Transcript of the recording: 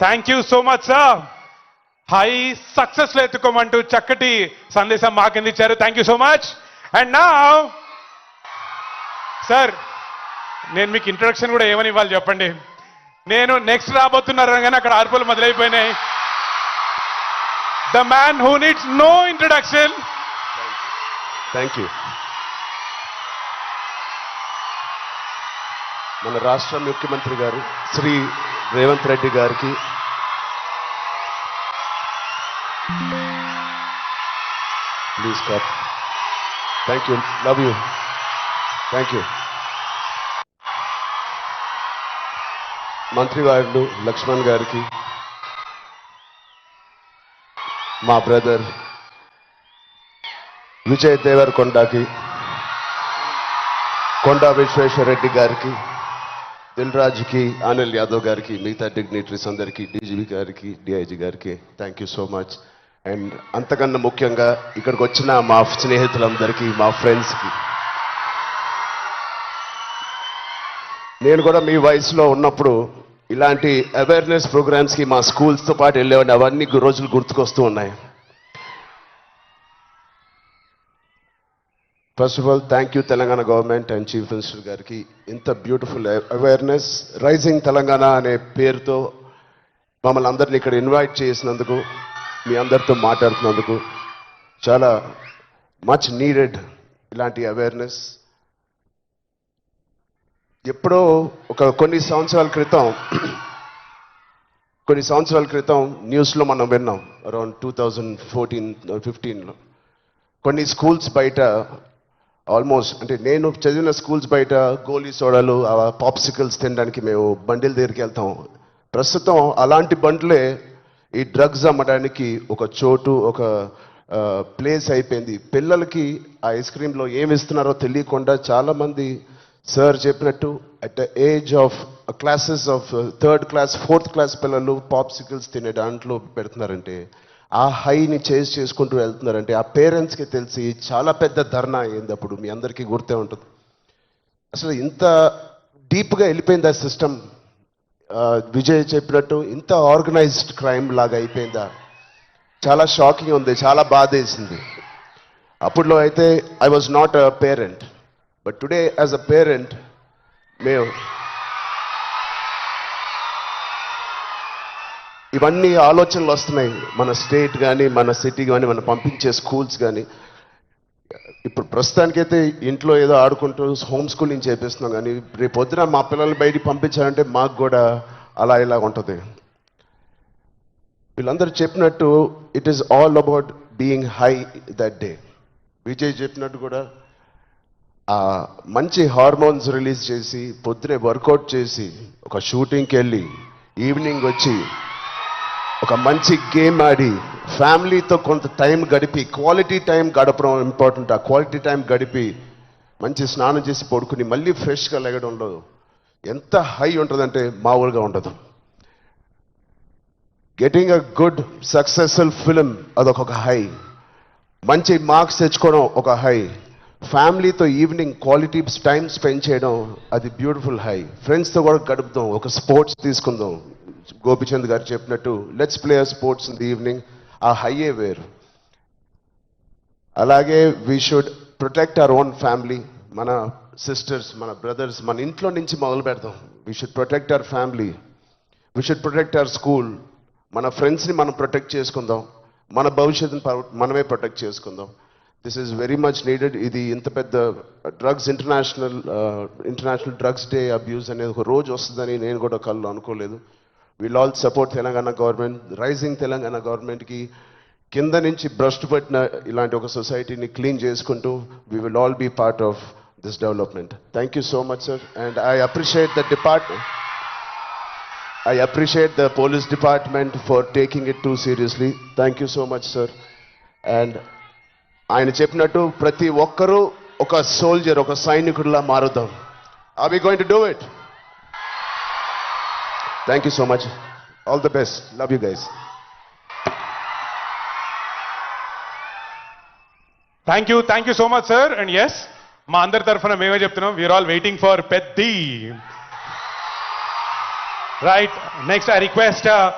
Thank you so much sir. High success లో ఎత్తుకోమంటూ చక్కటి సందేశం మాకిందిచ్చారు. Thank you so much. And నా సార్, నేను మీకు ఇంట్రొడక్షన్ కూడా ఏమని ఇవ్వాలి చెప్పండి. నేను నెక్స్ట్ రాబోతున్నారు కానీ అక్కడ ఆర్పులు మొదలైపోయినాయి. The man who needs no introduction. Thank you. మన రాష్ట్ర ముఖ్యమంత్రి గారు శ్రీ రేవంత్ రెడ్డి గారికి ప్లీజ్ కప్. Thank you, love you, thank you. మంత్రివారులు లక్ష్మణ్ గారికి, మా బ్రదర్ విజయ్ దేవరకొండకి, కొండా విశ్వేశ్వర రెడ్డి గారికి, దిల్ రాజుకి, అనిల్ యాదవ్ గారికి, మిగతా డిగ్నిటరీస్ అందరికీ, డీజీపీ గారికి, డిఐజీ గారికి thank you so much. And అంతకన్నా ముఖ్యంగా ఇక్కడికి వచ్చిన మా స్నేహితులందరికీ, మా ఫ్రెండ్స్కి, నేను కూడా మీ వయసులో ఉన్నప్పుడు ఇలాంటి అవేర్నెస్ ప్రోగ్రామ్స్కి మా స్కూల్స్తో పాటు వెళ్ళేవాడిని. అవన్నీ రోజులు గుర్తుకొస్తూ ఉన్నాయి. First of all thank you Telangana government and chief minister గారికి. ఇంత బ్యూటిఫుల్ అవేర్నెస్ రైజింగ్ తెలంగాణ అనే పేరుతో మమ్మల్ని అందరినీ ఇక్కడ ఇన్వైట్ చేసినందుకు, మీ అందరితో మాట్లాడుతున్నందుకు చాలా మచ్ నీడెడ్ ఇలాంటి అవేర్నెస్. ఎప్పుడో కొన్ని సంవత్సరాల క్రితం న్యూస్లో మనం విన్నాం, అరౌండ్ 2014-15లో కొన్ని స్కూల్స్ బయట ఆల్మోస్ట్, అంటే నేను చదివిన స్కూల్స్ బయట గోలీ సోడాలు, పాప్సికల్స్ తినడానికి మేము బండిల దగ్గరికి వెళ్తాం. ప్రస్తుతం అలాంటి బండ్లే ఈ డ్రగ్స్ అమ్మడానికి ఒక చోటు, ఒక ప్లేస్ అయిపోయింది. పిల్లలకి ఆ ఐస్ క్రీమ్లో ఏమి ఇస్తున్నారో తెలియకుండా చాలామంది సార్ చెప్పినట్టు at the age of classes of 3rd class 4th class పిల్లలు పాప్సికల్స్ తినే దాంట్లో పెడుతున్నారంటే, ఆ హైని చేసుకుంటూ వెళ్తున్నారంటే ఆ పేరెంట్స్కి తెలిసి చాలా పెద్ద ధర్నా అయింది. అప్పుడు మీ అందరికీ గుర్తే ఉంటుంది. అసలు ఇంత డీప్గా వెళ్ళిపోయింది ఆ సిస్టమ్. విజయ్ చెప్పినట్టు ఇంత ఆర్గనైజ్డ్ క్రైమ్ లాగా అయిపోయిందా? చాలా షాకింగ్ ఉంది, చాలా బాధ వేసింది. అప్పుడులో అయితే I was not a parent, but today as a parent మేము ఇవన్నీ ఆలోచనలు వస్తున్నాయి. మన స్టేట్ కానీ, మన సిటీ కానీ, మనం పంపించే స్కూల్స్ కానీ. ఇప్పుడు ప్రస్తుతానికైతే ఇంట్లో ఏదో ఆడుకుంటూ హోమ్ స్కూలింగ్ చేపిస్తున్నాం, కానీ రేపు పొద్దున మా పిల్లల్ని బయటికి పంపించాలంటే మాకు కూడా అలా ఇలా ఉంటుంది. వీళ్ళందరూ చెప్పినట్టు it is all about being high that day. Vijay చెప్పినట్టు కూడా మంచి హార్మోన్స్ రిలీజ్ చేసి, పొద్దునే వర్కౌట్ చేసి, ఒక షూటింగ్కి వెళ్ళి ఈవినింగ్ వచ్చి ఒక మంచి గేమ్ ఆడి, ఫ్యామిలీతో కొంత టైం గడిపి, క్వాలిటీ టైం గడపడం ఇంపార్టెంట్. ఆ క్వాలిటీ టైం గడిపి మంచి స్నానం చేసి పడుకుని మళ్ళీ ఫ్రెష్గా లెగడంలో ఎంత హై ఉంటుందంటే మామూలుగా ఉండదు. Getting a good successful film అదొక హై, మంచి మార్క్స్ తెచ్చుకోవడం ఒక హై, ఫ్యామిలీతో ఈవినింగ్ క్వాలిటీ టైం స్పెండ్ చేయడం అది బ్యూటిఫుల్ హై, ఫ్రెండ్స్తో కూడా గడుపుదాం, ఒక స్పోర్ట్స్ తీసుకుందాం. గోపిచంద్ గారు చెప్పినట్టు let's play sports in the evening, ఆ హైయే వేరు. అలాగే we should protect our own family, మన సిస్టర్స్, మన బ్రదర్స్, మన ఇంట్లో నుంచి మొదలు పెడతాం. We should protect our family, we should protect our school, మన ఫ్రెండ్స్ని మనం ప్రొటెక్ట్ చేసుకుందాం, మన భవిష్యత్తుని మనమే ప్రొటెక్ట్ చేసుకుందాం. This is very much needed. ఇది ఇంత పెద్ద drugs international drugs day abuse అనేది ఒక రోజు వస్తుందని నేను కూడా కళ్ళు అనుకోలేదు. Will all support Telangana government, rising Telangana గవర్నమెంట్కి కింద నుంచి భ్రష్టు పట్టిన ఇలాంటి ఒక సొసైటీని క్లీన్ చేసుకుంటూ we will all be part of this development. Thank you so much sir. And I appreciate the police department for taking it too seriously. Thank you so much sir. And ఆయన చెప్పినట్టు ప్రతి ఒక్కరూ ఒక soldier, ఒక సైనికుడిలా మారుదాం. Are we going to do it? Thank you so much. All the best. Love you guys. Thank you so much sir. And yes, మా అందరి తరఫున మేమే చెప్తున్నాం, we are all waiting for Petti. Right, next I request